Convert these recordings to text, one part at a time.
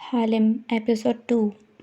حالم episode 2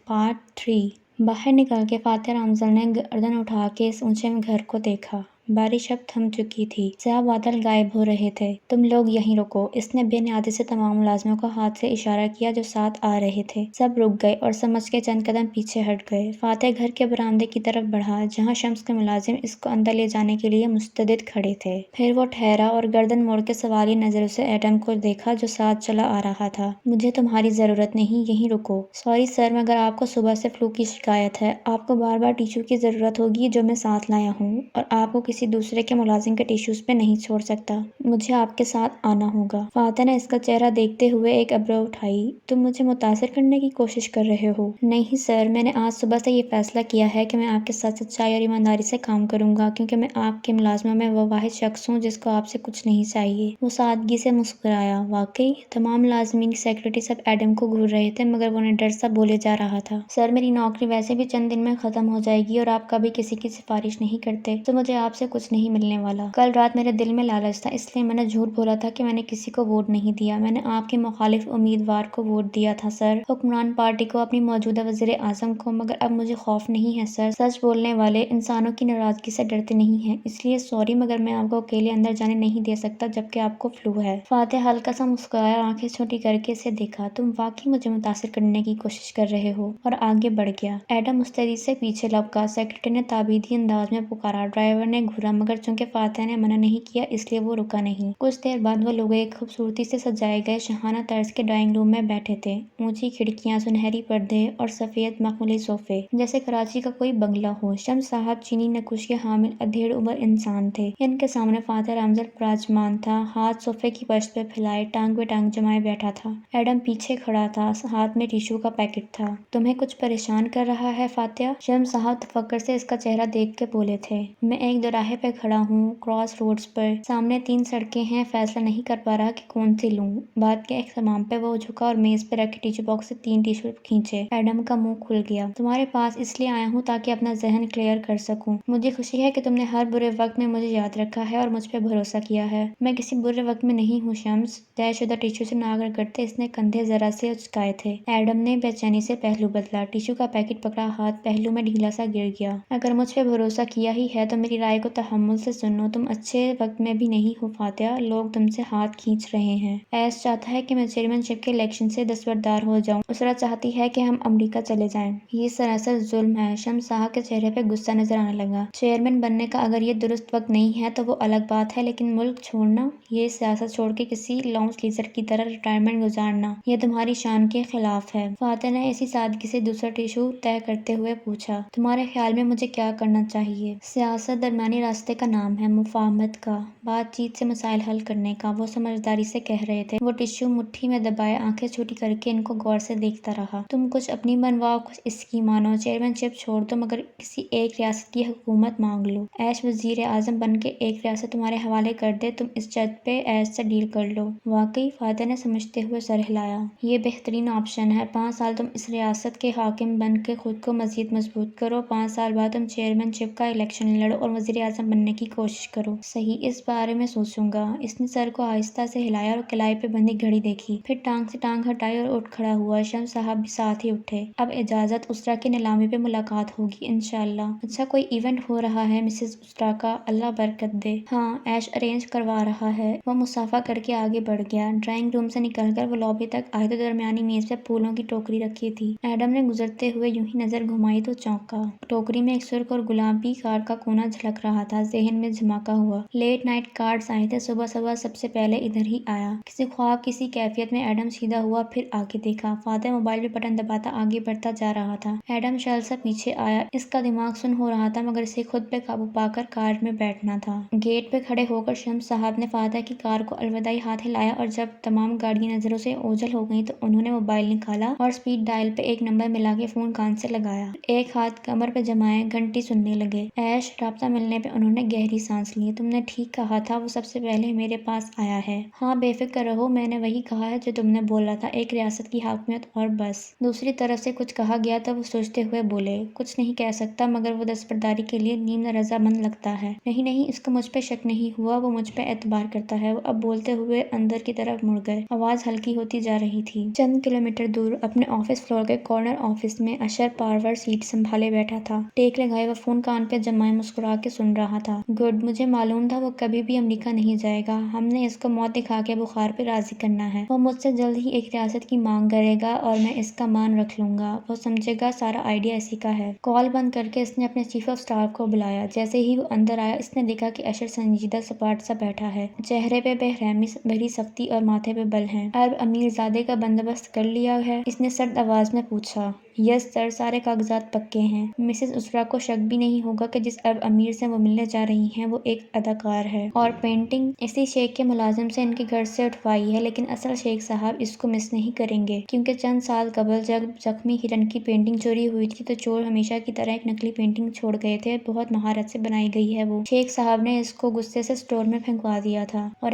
part 3 باہر نکل کے فاتح رامزل نے گردن اٹھا کے اس اونچے گھر کو دیکھا۔ بارش اب تھم چکی تھی، سیاہ بادل غائب ہو رہے تھے۔ تم لوگ یہیں رکو، اس نے بے نیازی سے تمام ملازموں کو ہاتھ سے اشارہ کیا جو ساتھ آ رہے تھے۔ سب رک گئے اور سمجھ کے چند قدم پیچھے ہٹ گئے۔ فاتح گھر کے برآمدے کی طرف بڑھا جہاں شمس کے ملازم اس کو اندر لے جانے کے لیے مستعد کھڑے تھے۔ پھر وہ ٹھہرا اور گردن موڑ کے سوالیہ نظروں سے ایڈم کو دیکھا جو ساتھ چلا آ رہا تھا۔ مجھے تمہاری ضرورت نہیں، یہیں رکو۔ سوری سر، مگر آپ کو صبح سے فلو کی شکایت ہے۔ آپ کو بار بار ٹیشو کی ضرورت ہوگی جو میں ساتھ لایا ہوں، اور آپ کو کسی دوسرے کے ملازم کے ٹیشوز پہ نہیں چھوڑ سکتا۔ مجھے آپ کے ساتھ آنا ہوگا۔ فاتح نے اس کا چہرہ دیکھتے ہوئے ایک ابرو اٹھائی۔ تم مجھے متاثر کرنے کی کوشش کر رہے ہو؟ نہیں سر، میں نے آج صبح سے یہ فیصلہ کیا ہے کہ میں آپ کے ساتھ سچائی اور ایمانداری سے کام کروں گا، کیونکہ میں آپ کے ملازموں میں وہ واحد شخص ہوں جس کو آپ سے کچھ نہیں چاہیے۔ وہ سادگی سے مسکرایا۔ واقعی؟ تمام ملازمین کی سیکرٹری سب ایڈم کو گھور رہے تھے، مگر وہ نڈر سا بولے جا رہا تھا۔ سر، میری نوکری ویسے بھی چند دن میں ختم ہو جائے گی، اور آپ کبھی کسی کی سفارش نہیں کرتے، تو مجھے آپ سے کچھ نہیں ملنے والا۔ کل رات میرے دل میں لالچ تھا، اس لیے میں نے جھوٹ بولا تھا کہ میں نے کسی کو ووٹ نہیں دیا۔ میں نے آپ کے مخالف امیدوار کو ووٹ دیا تھا سر، حکمران پارٹی کو، اپنی موجودہ وزیر اعظم کو، مگر اب مجھے خوف نہیں ہے سر۔ سچ بولنے والے انسانوں کی ناراضگی سے ڈرتے نہیں ہیں، اس لیے سوری، مگر میں آپ کو اکیلے اندر جانے نہیں دے سکتا جبکہ آپ کو فلو ہے۔ فاتح ہلکا سا مسکرایا اور آنکھیں چھوٹی کر کے اسے دیکھا۔ تم واقعی مجھے متاثر کرنے کی کوشش کر رہے ہو؟ اور آگے بڑھ گیا۔ ایڈم مستعدی سے پیچھے لپکا۔ سیکرٹری نے تابیدی انداز میں پکارا۔ ڈرائیور نے گھورا، مگر چونکہ فاتح نے منع نہیں کیا اس لیے وہ رکا نہیں۔ کچھ دیر بعد وہ لوگ ایک خوبصورتی سے سجائے گئے شاہانہ طرز کے ڈرائنگ روم میں بیٹھے تھے۔ اونچی کھڑکیاں، سنہری پردے اور سفید مخملی صوفے، جیسے کراچی کا کوئی بنگلہ ہو۔ شمس صاحب چینی نقوشیاں حامل ادھیڑ عمر انسان تھے۔ ان کے سامنے فاتح رامزل براجمان تھا، ہاتھ صوفے کی پشت پہ پھیلائے، ٹانگ پہ ٹانگ جمائے بیٹھا تھا۔ ایڈم پیچھے کھڑا تھا، ہاتھ میں ٹیشو کا پیکٹ تھا۔ تمہیں کچھ پریشان کر رہا ہے فاتح؟ شمس صاحب تفکر سے اس کا چہرہ دیکھ کے بولے تھے۔ میں ایک دوراہے پہ کھڑا ہوں، کراس روڈز پر، سامنے 3 سڑکیں ہیں، فیصلہ نہیں کر پا رہا کہ کون سی لوں۔ بات کے اختتام پہ وہ جھکا اور میز پہ رکھے ٹیشو باکس سے 3 ٹیشو کھینچے۔ ایڈم کا منہ کھل گیا۔ تمہارے پاس اس لیے آیا ہوں تاکہ اپنا ذہن کلیئر کر سکوں۔ مجھے خوشی ہے کہ تم نے ہر برے وقت میں مجھے یاد رکھا ہے اور مجھ پہ بھروسہ کیا ہے۔ میں کسی برے وقت میں نہیں ہوں شمس۔ طے شدہ ٹیشو سے ناک رگڑتے اس نے کندھے ذرا سے اچکائے تھے۔ ایڈم نے بے چینی سے پہلو بدلا، ٹیشو کا پیکٹ پکڑا، ہاتھ پہلو میں ڈھیلا سا گر گیا۔ اگر مجھ پہ بھروسہ کیا ہی ہے تو میری رائے کو تحمل سے سنو۔ تم اچھے وقت میں بھی نہیں ہو فاتح، لوگ تم سے ہاتھ کھینچ رہے ہیں۔ ایش چاہتا ہے کہ میں چیئرمین شپ کے الیکشن سے دستبردار ہو جاؤں، اسرا چاہتی ہے کہ ہم امریکہ چلے جائیں۔ یہ سراسر ظلم ہے۔ شمس صاحب کے چہرے پہ غصہ نظر آنے لگا۔ چیئرمین بننے کا اگر یہ درست وقت نہیں ہے تو وہ الگ بات ہے، لیکن ملک چھوڑنا، یہ سیاست چھوڑ کے کسی لاؤنج لیزر کی طرح ریٹائرمنٹ گزارنا، یہ تمہاری شان کے خلاف ہے۔ فاتح نے اسی سادگی سے دوسرا ٹیشو طے کرتے ہوئے پوچھا۔ تمہارے خیال میں مجھے کیا کرنا چاہیے؟ سیاست درمیانی راستے کا نام ہے، مفاہمت کا، بات چیت سے مسائل حل کرنے کا، وہ سمجھداری سے کہہ رہے تھے۔ وہ ٹیشو مٹھی میں دبائے آنکھیں چھوٹی کر کے ان کو غور سے دیکھتا رہا۔ تم کچھ اپنی بنواؤ، کچھ اس کی مانو۔ چیئرمین شپ چھوڑ دو، مگر کسی ایک ریاست کی حکومت مانگ لو۔ ایش وزیر اعظم بن کے ایک ریاست تمہارے حوالے کر دے، تم اس جد پہ ایش سے ڈیل کر لو۔ واقعی؟ فاتح نے سمجھتے ہوئے سر ہلایا۔ یہ بہترین آپشن ہے۔ 5 سال تم اس ریاست کے حاکم بن کے خود کو مزید مضبوط کرو، 5 سال بعد تم چیئرمین شپ کا الیکشن لڑو اور وزیر اعظم بننے کی کوشش کرو۔ صحیح، اس بارے میں سوچوں گا۔ اس نے سر کو آہستہ سے ہلایا اور کلائی پہ بندھی گھڑی دیکھی، پھر ٹانگ سے ٹانگ ہٹائی اور اٹھ کھڑا ہوا۔ شمس صاحب بھی ساتھ ہی اٹھے۔ اب اجازت، اسرا کی نیلامی پہ ملاقات ہوگی انشاءاللہ۔ اچھا، کوئی ایونٹ ہو رہا ہے مسز اسرا کا؟ اللہ برکت دے۔ ہاں، ایش ارینج کروا رہا ہے۔ وہ مصافحہ کر کے آگے بڑھ گیا۔ ڈرائنگ روم سے نکل کر وہ لابی تک آئے تو درمیانی میز پہ پھولوں کی ٹوکری رکھی تھی۔ ایڈم نے گزرتے ہوئے یوں ہی نظر گھمائی تو چونکا۔ ٹوکری میں ایک سرخ اور گلابی کارڈ کا کونا جھلک رہا تھا۔ ذہن میں دھماکہ ہوا۔ لیٹ نائٹ کارڈز آئے تھے، صبح صبح سب سے پہلے ادھر ہی آیا۔ کسی خواب کی سی کیفیت میں ایڈم سیدھا ہوا، پھر آگے دیکھا۔ فاتح موبائل پہ بٹن دباتا آگے بڑھتا جا رہا تھا۔ ایڈم شل سا پیچھے آیا۔ اس کا دماغ سن ہو رہا تھا، مگر اسے خود پہ قابو پا کر کار میں بیٹھنا تھا۔ گیٹ پہ کھڑے ہو کر شمس صاحب نے فاتح کی کار کو الوداعی ہاتھ ہلایا، اور جب تمام گاڑیاں نظروں سے اوجھل ہو گئیں تو انہوں نے موبائل نکالا اور اسپیڈ ڈائل پہ ایک نمبر ملا کے فون کان سے لگایا۔ ایک ہاتھ کمر پہ جمائے گھنٹی سننے لگے۔ ایش، رابطہ ملنے پہ پھر انہوں نے گہری سانس لی۔ تم نے ٹھیک کہا تھا، وہ سب سے پہلے میرے پاس آیا ہے۔ ہاں بے فکر رہو، میں نے وہی کہا ہے جو تم نے بولا تھا، ایک ریاست کی حاکمیت اور بس۔ دوسری طرف سے کچھ کہا گیا تو وہ سوچتے ہوئے بولے، کچھ نہیں کہہ سکتا مگر وہ دستبرداری کے لیے نیم رضامند لگتا ہے۔ نہیں نہیں، اس کو مجھ پہ شک نہیں ہوا، وہ مجھ پہ اعتبار کرتا ہے۔ وہ اب بولتے ہوئے اندر کی طرف مڑ گئے۔ آواز ہلکی ہوتی جا رہی تھی۔ چند کلومیٹر دور اپنے آفس فلور کے کارنر آفس میں اشر پارور سیٹ سنبھالے بیٹھا تھا۔ ٹیک لگائے وہ فون کان پہ جمائے مسکرا کے سن رہا تھا۔ گڈ، مجھے معلوم تھا وہ کبھی بھی امریکہ نہیں جائے گا۔ ہم نے اس کو موت دکھا کے بخار پہ راضی کرنا ہے۔ وہ مجھ سے جلد ہی ایک ریاست کی مانگ کرے گا اور میں اس کا مان رکھ لوں گا۔ وہ سمجھے گا سارا آئیڈیا اسی کا ہے۔ کال بند کر کے اس نے اپنے چیف آف سٹاف کو بلایا۔ جیسے ہی وہ اندر آیا اس نے دیکھا کہ اشر سنجیدہ سپاٹ سا بیٹھا ہے، چہرے پہ بے رحمی بھری سختی اور ماتھے پہ بل ہیں۔ ارب امیر زادے کا بندوبست کر لیا ہے؟ اس نے سرد آواز میں پوچھا۔ یس سر، سارے کاغذات پکے ہیں۔ مسز اسرا کو شک بھی نہیں ہوگا کہ جس ارب امیر سے وہ ملنے جا رہی ہیں وہ ایک اداکار ہے، اور پینٹنگ اسی شیخ کے ملازم سے ان کے گھر سے اٹھوائی ہے۔ لیکن اصل شیخ صاحب اس کو مس نہیں کریں گے، کیونکہ چند سال قبل جب زخمی ہرن کی پینٹنگ چوری ہوئی تھی تو چور ہمیشہ کی طرح ایک نقلی پینٹنگ چھوڑ گئے تھے۔ بہت مہارت سے بنائی گئی ہے وہ۔ شیخ صاحب نے اس کو غصے سے اسٹور میں پھینکوا دیا تھا، اور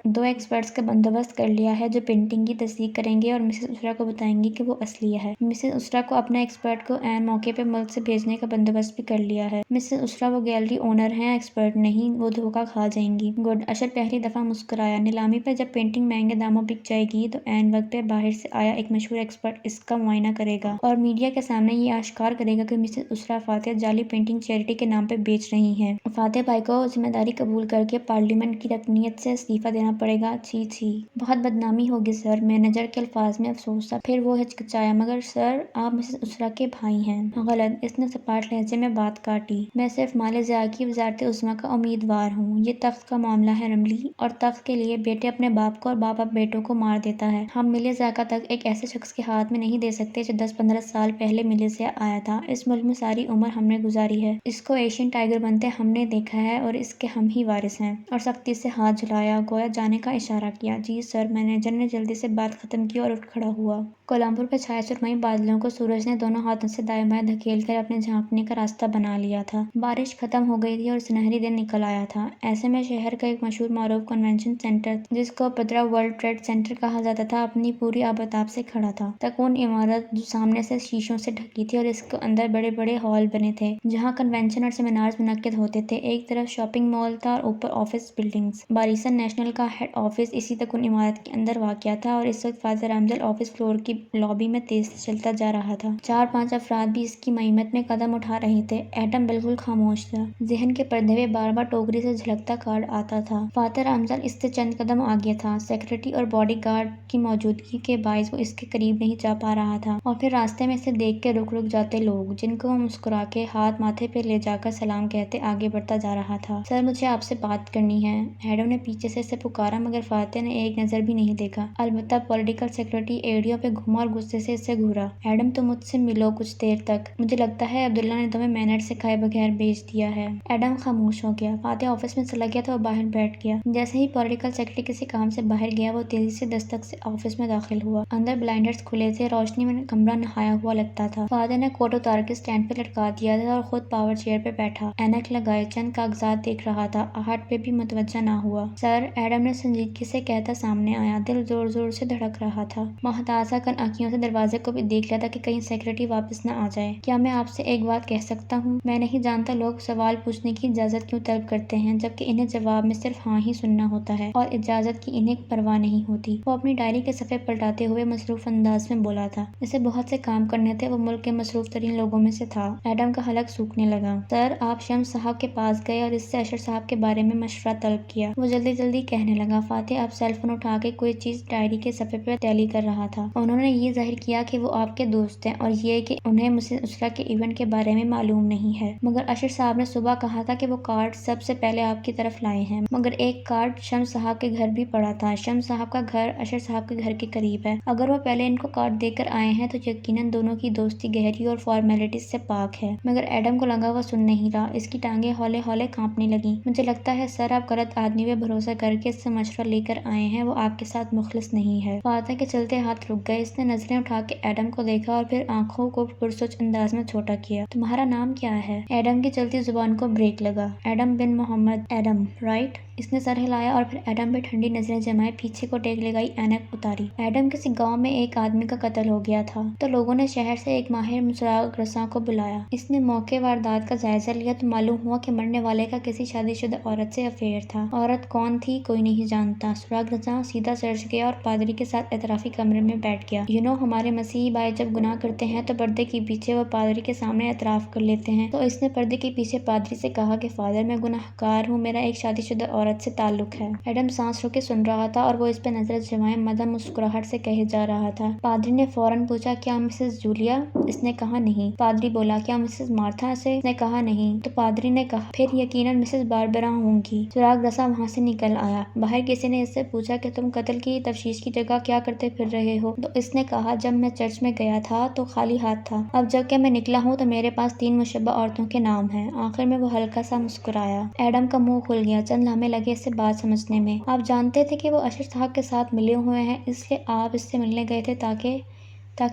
دو ایکسپرٹس کا بندوبست کر لیا ہے جو پینٹنگ کی تصدیق کریں گے اور مسز اسرا کو بتائیں گے کہ وہ اصلی ہے۔ مسز اسرا کو اپنے ایکسپرٹ کو عین موقع پہ ملک سے بھیجنے کا بندوبست بھی کر لیا ہے۔ مسز اسرا وہ گیلری اونر ہیں، ایکسپرٹ نہیں، وہ دھوکہ کھا جائیں گی۔ گڈ، اشر پہلی دفعہ مسکرایا۔ نیلامی پہ جب پینٹنگ مہنگے داموں بک جائے گی تو عین وقت پہ باہر سے آیا ایک مشہور ایکسپرٹ اس کا معائنہ کرے گا اور میڈیا کے سامنے یہ آشکار کرے گا کہ مسز اسرا فاتح جعلی پینٹنگ چیریٹی کے نام پہ بیچ رہی ہیں۔ فاتح بھائی کو ذمہ داری قبول کر کے پارلیمنٹ کی رکنیت سے استعفیٰ دینا پڑے گا۔ چھی چھی، بہت بدنامی ہوگی سر۔ مینیجر کے الفاظ میں افسوس تھا، پھر وہ ہچکچایا۔ مگر سر، آپ مسز اسرا کے بھائی ہیں۔ غلط، اس نے سپاٹ لہجے میں بات کاٹی۔ میں صرف مال ضیاع کی وزارت عظمیٰ کا امیدوار ہوں۔ یہ تخت کا معاملہ ہے رملی، اور تخت کے لیے بیٹے اپنے باپ کو اور باپ بیٹوں کو مار دیتا ہے۔ ہم مل ضیاء کا تخت ایک ایسے شخص کے ہاتھ میں نہیں دے سکتے جو 10-15 سال پہلے مل ضیاء آیا تھا۔ اس ملک میں ساری عمر ہم نے گزاری ہے، اس کو ایشین ٹائیگر بنتے ہم نے دیکھا ہے، اور اس کے ہم ہی وارث ہیں۔ اور سختی سے ہاتھ جھلایا، گویا جانے کا اشارہ کیا۔ جی سر۔ مینیجر نے جلدی سے بات ختم کی اور اٹھ کھڑا ہوا۔ کولہامپور پہ چھائے سرمئی بادلوں کو سورج نے دونوں ہاتھوں سے دائیں بائیں دھکیل کر اپنے جھانکنے کا راستہ بنا لیا تھا۔ بارش ختم ہو گئی تھی اور سنہری دن نکل آیا تھا۔ ایسے میں شہر کا ایک مشہور معروف کنونشن سینٹر، جس کو پدرا ورلڈ ٹریڈ سینٹر کہا جاتا تھا، اپنی پوری آباداب سے کھڑا تھا۔ تکون عمارت جو سامنے سے شیشوں سے ڈھکی تھی اور اس کے اندر بڑے بڑے ہال بنے تھے جہاں کنونشن اور سیمینارز منعقد ہوتے تھے۔ ایک طرف شاپنگ مال تھا اور اوپر آفس بلڈنگز۔ باریسن نیشنل کا ہیڈ آفس اسی تکون عمارت کے اندر واقع تھا، اور اس وقت فاتح رامزل آفس فلور کی لابی میں تیز سے چلتا جا رہا تھا۔ 4-5 افراد بھی اس کی معیمت میں قدم اٹھا رہے تھے۔ ایڈم بالکل خاموش تھا۔ ذہن کے پردے پہ بار بار ٹوکری سے جھلکتا کارڈ آتا تھا۔ فاتح رامزل اس سے چند قدم آگے تھا۔ سیکرٹری اور باڈی گارڈ کی موجودگی کے باعث وہ اس کے قریب نہیں جا پا رہا تھا، اور پھر راستے میں اسے دیکھ کے رک جاتے لوگ، جن کو وہ مسکرا کے ہاتھ ماتھے پہ لے جا کر سلام کہتے آگے بڑھتا جا رہا تھا۔ سر، مجھے آپ سے بات کرنی ہے، ایڈم نے پیچھے سے اسے پکارا، مگر فاتح نے ایک نظر بھی نہیں دیکھا۔ البتہ پولیٹیکل سیکرٹری ایڑیوں پہ گھما اور غصے سے اس سے گھورا۔ ایڈم، تم مجھ سے ملو کچھ دیر تک۔ مجھے لگتا ہے عبداللہ نے تمہیں مینرز سکھائے بغیر بھیج دیا ہے۔ ایڈم خاموش ہو گیا۔ فاتح آفس میں چلا گیا تو وہ باہر بیٹھ گیا۔ جیسے ہی پولیٹیکل سیکرٹری کسی کام سے باہر گیا، وہ تیزی سے دستک سے آفس میں داخل ہوا۔ اندر بلائنڈرز کھلے تھے، روشنی میں کمرہ نہایا ہوا لگتا تھا۔ فاتح نے کوٹ اتار کے اسٹینڈ پہ لٹکا دیا تھا اور خود پاور چیئر پہ بیٹھا، اینک لگائے چند کاغذات دیکھ رہا تھا۔ آہٹ پہ بھی متوجہ نہ ہوا۔ سر، ایڈم نے سنجیدگی سے کہتا سامنے آیا۔ دل زور زور سے دھڑک رہا تھا۔ محتاطہ کن آنکھیوں سے دروازے کو بھی دیکھ لیا تھا کہ کہیں سیکرٹری واپس نہ آ جائے۔ کیا میں آپ سے ایک بات کہہ سکتا ہوں؟ میں نہیں جانتا لوگ سوال پوچھنے کی اجازت کیوں طلب کرتے ہیں، جبکہ انہیں جواب میں صرف ہاں ہی سننا ہوتا ہے، اور اجازت کی انہیں پرواہ نہیں ہوتی۔ وہ اپنی ڈائری کے صفحے پلٹاتے ہوئے مصروف انداز میں بولا تھا۔ اسے بہت سے کام کرنے تھے، وہ ملک کے مصروف ترین لوگوں میں سے تھا۔ ایڈم کا حلق سوکھنے لگا۔ سر، آپ شمس صاحب کے پاس گئے اور اس سے اشر صاحب کے بارے میں مشورہ طلب کیا؟ وہ جلدی جلدی کہنے لگا۔ فاتح اب سیل فون اٹھا کے کوئی چیز ڈائری کے صفحے پہ ٹیلی کر رہا تھا۔ انہوں نے یہ ظاہر کیا کہ وہ آپ کے دوست ہیں، اور یہ کہ انہیں مسز اسرا کے ایونٹ کے بارے میں معلوم نہیں ہے، مگر اشر صاحب نے صبح کہا تھا کہ وہ کارڈ سب سے پہلے آپ کی طرف لائے ہیں۔ مگر ایک کارڈ شمس صاحب کے گھر بھی پڑا تھا۔ شمس صاحب کا گھر اشر صاحب کے گھر کے قریب ہے۔ اگر وہ پہلے ان کو کارڈ دے کر آئے ہیں تو یقیناً دونوں کی دوستی گہری اور فارمیلٹیز سے پاک ہے۔ مگر ایڈم کو لگا وہ سن نہیں رہا۔ اس کی ٹانگیں ہولے ہولے کانپنے لگیں۔ مجھے لگتا ہے سر، آپ غلط آدمی پہ بھروسہ کر کے اس سے مشورہ لے کر آئے ہیں، وہ آپ کے ساتھ مخلص نہیں ہے۔ فاتح کے چلتے ہاتھ رک گئے۔ اس نے نظریں اٹھا کے ایڈم کو دیکھا اور اور پھر آنکھوں کو پرسوچ انداز میں چھوٹا کیا۔ تمہارا نام کیا ہے؟ ایڈم کی چلتی زبان کو بریک لگا۔ ایڈم بن محمد ایڈم، رائٹ؟ اس نے سر ہلایا اور پھر ایڈم پہ ٹھنڈی نظریں جمائے پیچھے کو ٹیک لگائی، اینک اتاری۔ ایڈم کسی گاؤں میں ایک آدمی کا قتل ہو گیا تھا تو لوگوں نے شہر سے ایک ماہر سراغ رساں کو بلایا۔ اس نے موقع واردات کا جائزہ لیا تو معلوم ہوا کہ مرنے والے کا کسی شادی شدہ عورت سے افیئر تھا۔ عورت کون تھی کوئی نہیں جانتا۔ سراغ رساں سیدھا چرچ گیا اور پادری کے ساتھ اعترافی کمرے میں بیٹھ گیا۔ ہمارے مسیحی بھائی جب گناہ کرتے ہیں تو پردے کے پیچھے وہ پادری کے سامنے اعتراف کر لیتے ہیں۔ تو اس نے پردے کے پیچھے پادری سے کہا کہ فادر، میں گناہ گار ہوں، میرا ایک شادی شدہ عورت سے تعلق ہے۔ ایڈم سانس روکے سن رہا تھا اور وہ اس پہ نظر جمائے مدھم مسکراہٹ سے کہے جا رہا تھا۔ پادری نے فوراً پوچھا، کیا مسز جولیا؟ اس نے کہا نہیں۔ پادری بولا، کیا مسز مارتھا سے؟ اس نے کہا نہیں۔ تو پادری نے کہا، پھر یقیناً مسز باربرا ہوں گی۔ سراغ رساں وہاں سے نکل آیا۔ باہر کسی نے اس سے پوچھا کہ تم قتل کی تفتیش کی جگہ کیا کرتے پھر رہے ہو؟ تو اس نے کہا، جب میں چرچ میں گیا تھا تو خالی ہاتھ تھا، اب جب کہ میں نکلا ہوں تو میرے پاس 3 مشبہ عورتوں کے نام ہیں۔ آخر میں وہ ہلکا سا مسکرایا۔ ایڈم کا منہ کھل گیا۔ چند لمحے لگے اس سے بات سمجھنے میں۔ آپ جانتے تھے کہ وہ اشر صاحب کے ساتھ ملے ہوئے ہیں، اس لیے آپ اس سے ملنے گئے تھے تاکہ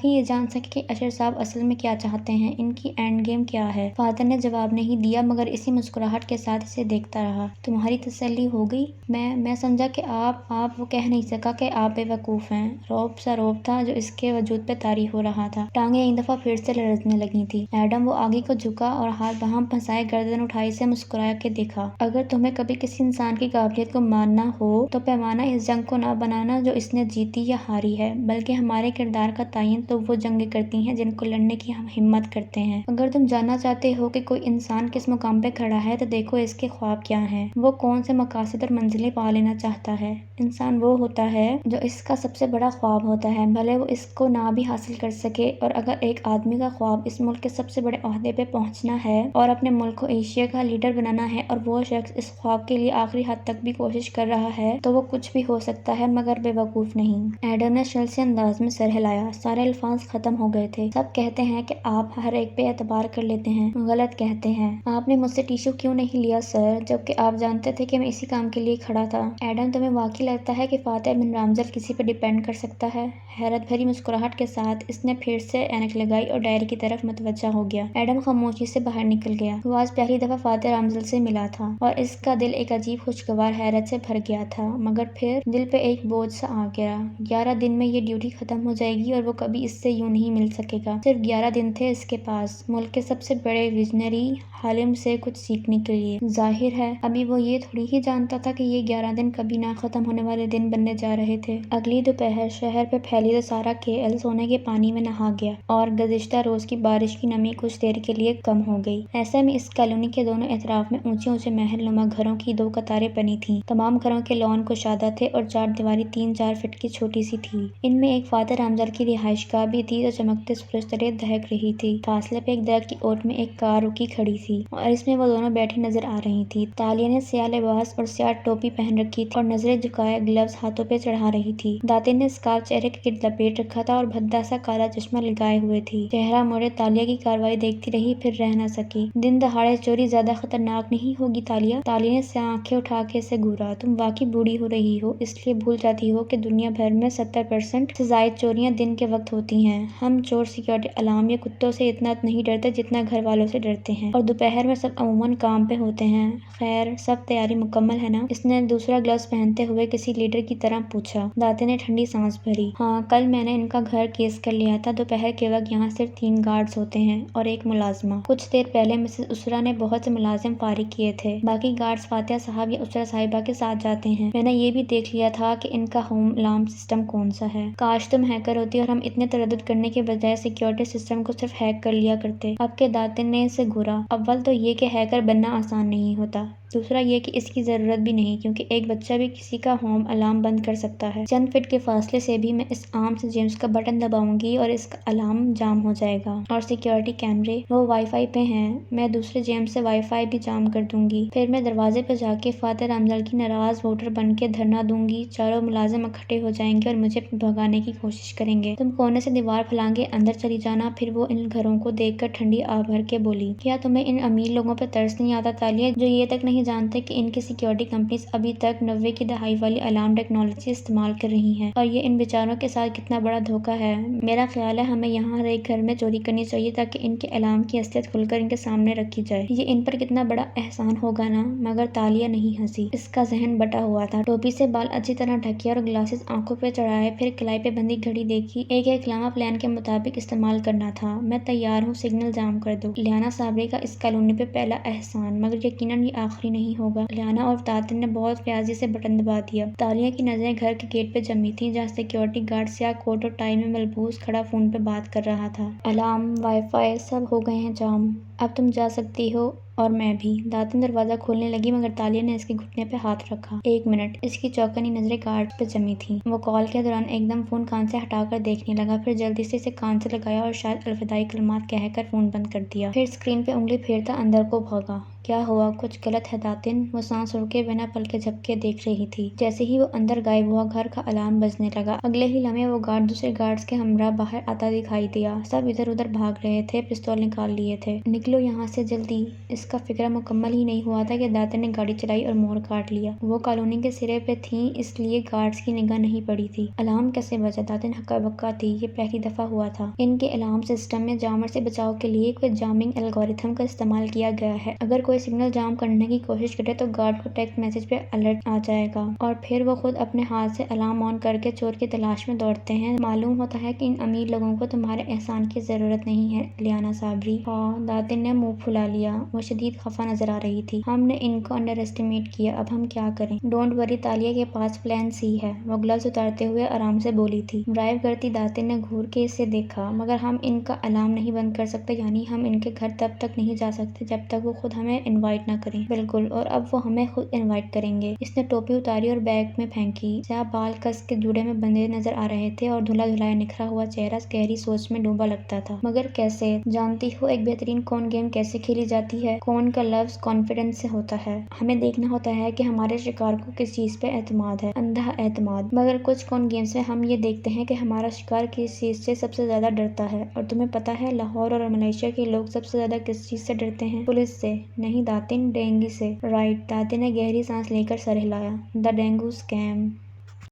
یہ جان سکے کہ اشر صاحب اصل میں کیا چاہتے ہیں، ان کی اینڈ گیم کیا ہے۔ فادر نے جواب نہیں دیا مگر اسی مسکراہٹ کے ساتھ اسے دیکھتا رہا۔ تمہاری تسلی ہو گئی؟ میں سمجھا کہ آپ وہ کہہ نہیں سکا کہ آپ بے وقوف ہیں۔ رعب تھا جو اس کے وجود پہ طاری ہو رہا تھا۔ ٹانگیں ایک دفعہ پھر سے لرزنے لگی تھی۔ ایڈم وہ آگے کو جھکا اور ہاتھ باہم پھنسائے گردن اٹھائی سے مسکرا کے دیکھا۔ اگر تمہیں کبھی کسی انسان کی قابلیت کو ماننا ہو تو پیمانہ اس جنگ کو نہ بنانا جو اس نے جیتی یا ہاری ہے، بلکہ ہمارے کردار کا تعین تو وہ جنگیں کرتی ہیں جن کو لڑنے کی ہم ہمت کرتے ہیں۔ اگر تم جاننا چاہتے ہو کہ کوئی انسان کس مقام پہ کھڑا ہے تو دیکھو اس کے خواب کیا ہیں، وہ کون سے مقاصد اور منزلیں پا لینا چاہتا ہے۔ انسان وہ ہوتا ہے جو اس کا سب سے بڑا خواب ہوتا ہے، بھلے وہ اس کو نہ بھی حاصل کر سکے۔ اور اگر ایک آدمی کا خواب اس ملک کے سب سے بڑے عہدے پہ پہنچنا ہے اور اپنے ملک کو ایشیا کا لیڈر بنانا ہے اور وہ شخص اس خواب کے لیے آخری حد تک بھی کوشش کر رہا ہے تو وہ کچھ بھی ہو سکتا ہے مگر بے وقوف نہیں۔ ایڈم نے شل سے انداز میں سر ہلایا۔ سارے الفاظ ختم ہو گئے تھے۔ سب کہتے ہیں کہ آپ ہر ایک پہ اعتبار کر لیتے ہیں۔ غلط کہتے ہیں۔ آپ نے مجھ سے ٹیشو کیوں نہیں لیا سر، جبکہ آپ جانتے تھے کہ میں اسی کام کے لیے کھڑا تھا؟ ایڈم، تمہیں واقعی لگتا ہے کہ فاتح بن رامزل کسی پہ ڈیپینڈ کر سکتا ہے؟ حیرت بھری مسکراہٹ کے ساتھ اس نے پھر سے اینک لگائی اور ڈائری کی طرف متوجہ ہو گیا۔ ایڈم خاموشی سے باہر نکل گیا۔ وہ آج پہلی دفعہ فاتح رامزل سے ملا تھا اور اس کا دل ایک عجیب خوشگوار حیرت سے بھر گیا تھا، مگر پھر دل پہ ایک بوجھ سا آ گیا۔ 11 دن میں یہ ڈیوٹی ختم ہو جائے گی اور وہ کبھی اس سے یوں نہیں مل سکے گا۔ صرف 11 دن تھے اس کے پاس، ملک کے سب سے بڑے ویژنری حالم سے کچھ سیکھنے کے لیے۔ ظاہر ہے ابھی وہ یہ تھوڑی ہی جانتا تھا کہ یہ 11 دن کبھی نہ ختم ہونے والے دن بننے جا رہے تھے۔ اگلی دوپہر شہر پہ پھیلی تو سارا KL سونے کے پانی میں نہا گیا اور گزشتہ روز کی بارش کی نمی کچھ دیر کے لیے کم ہو گئی۔ ایسے میں اس کالونی کے دونوں اطراف میں اونچے اونچے محل نما گھروں کی 2 قطاریں بنی تھیں۔ تمام گھروں کے لان کشادہ تھے اور چار دیواری 3-4 فٹ کی چھوٹی سی تھی۔ ان میں ایک فاتح رامزل کی رہائش گاہ بھی تھی جو چمکتے سورج تلے دہک رہی تھی۔ فاصلے پہ ایک درخت کی اوٹ میں ایک کار رکی کھڑی تھی اور اس میں وہ دونوں بیٹھی نظر آ رہی تھی۔ تالیہ نے سیاہ لباس اور سیاہ ٹوپی پہن رکھی تھی اور نظریں جھکائے گلوز ہاتھوں پہ چڑھا رہی تھی۔ داتے نے اسکارف چہرے کے گرد لپیٹ رکھا تھا اور بھدا سا کالا چشمہ لگائے ہوئے تھی۔ چہرہ موڑے تالیہ کی کارروائی دیکھتی رہی، پھر رہ نہ سکی۔ دن دہاڑے چوری زیادہ خطرناک نہیں ہوگی تالیہ؟ تالیہ نے سیاہ آنکھیں اٹھا کے اسے گھورا۔ تم واقعی بوڑھی ہو رہی ہو، اس لیے بھول جاتی ہو کہ دنیا بھر میں 70% سے زائد چوریاں دن کے وقت ہوتی ہیں۔ ہم چور سیکورٹی الارم یا کتوں سے اتنا نہیں ڈرتے جتنا گھر والوں سے ڈرتے ہیں، اور دوپہر میں سب عموماً کام پہ ہوتے ہیں۔ خیر سب تیاری مکمل ہے نا؟ اس نے دوسرا گلوز پہنتے ہوئے کسی لیڈر کی طرح پوچھا۔ داتے نے ٹھنڈی سانس بھری۔ ہاں، کل میں نے ان کا گھر کیس کر لیا تھا۔ دوپہر کے وقت یہاں صرف 3 گارڈز ہوتے ہیں اور ایک ملازمہ۔ کچھ دیر پہلے مسز اسرا نے بہت سے ملازم فارغ کیے تھے، باقی گارڈز فاتحہ صاحب یا اسرا صاحبہ کے ساتھ جاتے ہیں۔ میں نے یہ بھی دیکھ لیا تھا کہ ان کا ہوم الارم سسٹم کون سا ہے۔ کاش تم ہیکر ہوتی اور ہم اتنے تردد کرنے کے بجائے سیکورٹی سسٹم کو صرف ہیک کر لیا کرتے۔ اب کے داتے نے اسے گھورا۔ اول تو یہ کہ ہیکر بننا آسان نہیں ہوتا، دوسرا یہ کہ اس کی ضرورت بھی نہیں، کیونکہ ایک بچہ بھی کسی کا ہوم الارم بند کر سکتا ہے۔ چند فٹ کے فاصلے سے بھی میں اس آرم سے جیمز کا بٹن دباؤں گی اور اس کا الارم جام ہو جائے گا۔ اور سیکورٹی کیمرے؟ وہ وائی فائی پہ ہیں، میں دوسرے جیمز سے وائی فائی بھی جام کر دوں گی۔ پھر میں دروازے پہ جا کے فاتح رامزل کی ناراض ووٹر بن کے دھرنا دوں گی۔ چاروں ملازم اکٹھے ہو جائیں گے اور مجھے بھگانے کی کوشش کریں گے۔ تم کونے سے دیوار پھلانگے اندر چلی جانا۔ پھر وہ ان گھروں کو دیکھ کر ٹھنڈی آہ بھر کے بولی، کیا تمہیں ان امیر لوگوں پہ ترس نہیں آتا تالیہ، جو یہ تک نہیں نہیں جانتے کہ ان کی سیکیورٹی کمپنیز ابھی تک 90 کی دہائی والی الارم ٹیکنالوجی استعمال کر رہی ہیں، اور یہ ان بیچاروں کے ساتھ کتنا بڑا دھوکہ ہے۔ میرا خیال ہے ہمیں یہاں ہر ایک گھر میں چوری کرنی چاہیے تاکہ ان کے الارم کی اصلیت کھل کر ان کے سامنے رکھی جائے۔ یہ ان پر کتنا بڑا احسان ہوگا نا۔ مگر تالیہ نہیں ہنسی، اس کا ذہن بٹا ہوا تھا۔ ٹوپی سے بال اچھی طرح ڈھکے اور گلاسز آنکھوں پہ چڑھائے، پھر کلائی پہ بندھی گھڑی دیکھی۔ ایک لامہ پلان کے مطابق استعمال کرنا تھا۔ میں تیار ہوں، سگنل جام کر دو۔ الیانا صابری کا اس کالونی پہ پہلا احسان، مگر یقیناً یہ آخری نہیں ہوگا۔ الیانا اور داتن نے بہت پیازی سے بٹن دبا دیا۔ تالیہ کی نظریں گھر کے گیٹ پہ جمی تھیں، جہاں سیکیورٹی گارڈ سیاہ کوٹ اور ٹائی میں ملبوس کھڑا فون پہ بات کر رہا تھا۔ الارم، وائی فائی سب ہو گئے ہیں جام، اب تم جا سکتی ہو اور میں بھی۔ داتن دروازہ کھولنے لگی، مگر تالیہ نے اس کے گھٹنے پہ ہاتھ رکھا۔ ایک منٹ۔ اس کی چوکنی نظریں گارڈ پہ جمی تھیں۔ وہ کال کے دوران ایک دم فون کان سے ہٹا کر دیکھنے لگا، پھر جلدی سے اسے کان سے لگایا اور شاید الوداعی کلمات کہہ کر فون بند کر دیا۔ پھر اسکرین پہ انگلی پھیرتا اندر کو بھاگا۔ کیا ہوا؟ کچھ غلط ہے داتن؟ وہ سانس روکے بنا پلکیں جھپکے دیکھ رہی تھی۔ جیسے ہی وہ اندر غائب ہوا، گھر کا الارم بجنے لگا۔ اگلے ہی لمحے وہ گارڈ دوسرے گارڈز کے ہمراہ باہر آتا دکھائی دیا۔ سب ادھر ادھر بھاگ رہے تھے، پستول نکال لیے تھے۔ نکلو یہاں سے جلدی۔ اس کا فقرہ مکمل ہی نہیں ہوا تھا کہ داتن نے گاڑی چلائی اور موڑ کاٹ لیا۔ وہ کالونی کے سرے پہ تھیں، اس لیے گارڈز کی نگاہ نہیں پڑی تھی۔ الارم کیسے بجا؟ داتن ہکا بکا تھی۔ یہ پہلی دفعہ ہوا تھا۔ ان کے الارم سسٹم میں جامر سے بچاؤ کے لیے کوئی جامنگ الگورتھم کا استعمال کیا گیا ہے۔ اگر کوئی سگنل جام کرنے کی کوشش کرے تو گارڈ کو ٹیکسٹ میسج پہ الرٹ آ جائے گا، اور پھر وہ خود اپنے ہاتھ سے الارم آن کر کے چور کی تلاش میں دوڑتے ہیں۔ معلوم ہوتا ہے کہ ان امیر لوگوں کو تمہارے احسان کی ضرورت نہیں ہے الیانا صابری۔ ہاں، داتن نے منہ پھلا لیا۔ وہ شدید خفا نظر آ رہی تھی۔ ہم نے ان کو انڈر ایسٹیمیٹ کیا، اب ہم کیا کریں؟ ڈونٹ وری، تالیہ کے پاس پلان سی ہے، وہ گلوز اتارتے ہوئے آرام سے بولی تھی۔ ڈرائیو کرتی داتن نے گھور کے اسے دیکھا۔ مگر ہم ان کا الارم نہیں بند کر سکتے، یعنی ہم ان کے گھر تب تک نہیں جا سکتے جب تک وہ خود ہمیں انوائٹ نہ کریں۔ بالکل، اور اب وہ ہمیں خود انوائٹ کریں گے۔ اس نے ٹوپی اتاری اور بیگ میں پھینکی۔ سیاہ بال کس کے جوڑے میں بندھے نظر آ رہے تھے اور دھلا دھلایا نکھرا ہوا چہرہ گہری سوچ میں ڈوبا لگتا تھا۔ مگر کیسے؟ جانتی ہو ایک بہترین کون گیم کیسے کھیلی جاتی ہے؟ کون کا لفظ کانفیڈنس سے ہوتا ہے۔ ہمیں دیکھنا ہوتا ہے کہ ہمارے شکار کو کس چیز پہ اعتماد ہے، اندھا اعتماد۔ مگر کچھ کون گیمز میں ہم یہ دیکھتے ہیں کہ ہمارا شکار کس چیز سے سب سے زیادہ ڈرتا ہے۔ اور تمہیں پتہ ہے لاہور اور ملائیشیا کے لوگ سب سے زیادہ کس چیز سے ڈرتے ہیں؟ پولیس سے نہیں داتن، ڈینگی سے۔ رائٹ، داتن نے گہری سانس لے کر سر ہلایا۔ دا ڈینگو اسکیم۔